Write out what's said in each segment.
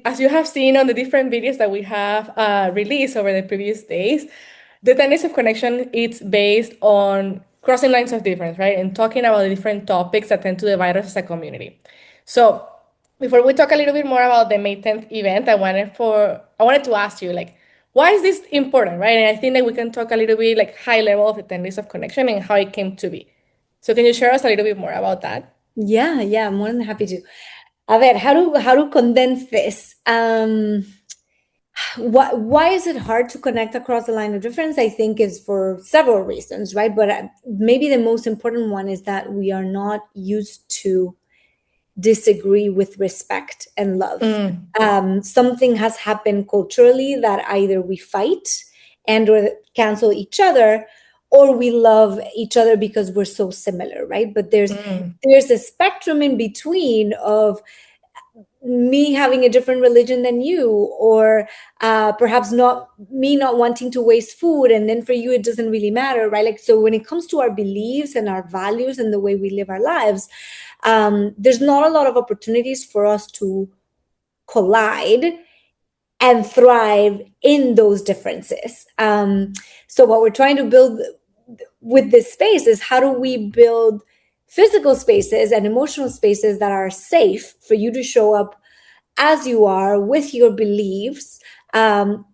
As you have seen on the different videos that we have released over the previous days, the tendency of connection it's based on crossing lines of difference, right? And talking about the different topics that tend to divide us as a community. So before we talk a little bit more about the May 10th event, I wanted to ask you like why is this important, right? And I think that we can talk a little bit like high level of the tendency of connection and how it came to be. So can you share us a little bit more about that? Yeah, I'm more than happy to. A ver, how to condense this? Why is it hard to connect across the line of difference? I think is for several reasons, right? But maybe the most important one is that we are not used to disagree with respect and love. Mm, Something has happened culturally that either we fight and or cancel each other, or we love each other because we're so similar, right? But mm, there's a spectrum in between of me having a different religion than you, or perhaps not me not wanting to waste food, and then for you it doesn't really matter, right? Like, so when it comes to our beliefs and our values and the way we live our lives, there's not a lot of opportunities for us to collide and thrive in those differences. So what we're trying to build with this space is how do we build physical spaces and emotional spaces that are safe for you to show up as you are with your beliefs, um,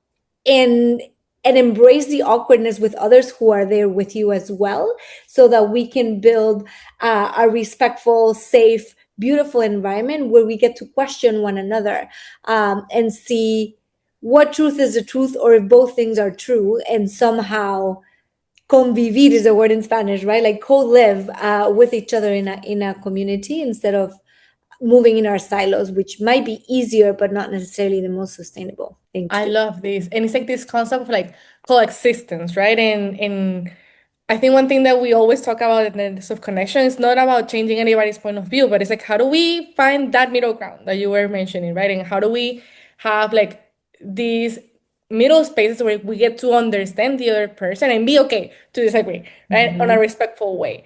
and and embrace the awkwardness with others who are there with you as well, so that we can build a respectful, safe, beautiful environment where we get to question one another, and see what truth is the truth, or if both things are true, and somehow convivir is a word in Spanish, right? Like co-live with each other in a community, instead of moving in our silos, which might be easier but not necessarily the most sustainable thing to I do. love this. And it's like this concept of like coexistence, right? And I think one thing that we always talk about in this of connection is not about changing anybody's point of view, but it's like how do we find that middle ground that you were mentioning, right? And how do we have like these middle spaces where we get to understand the other person and be okay to disagree, right? On a Mhm. respectful way.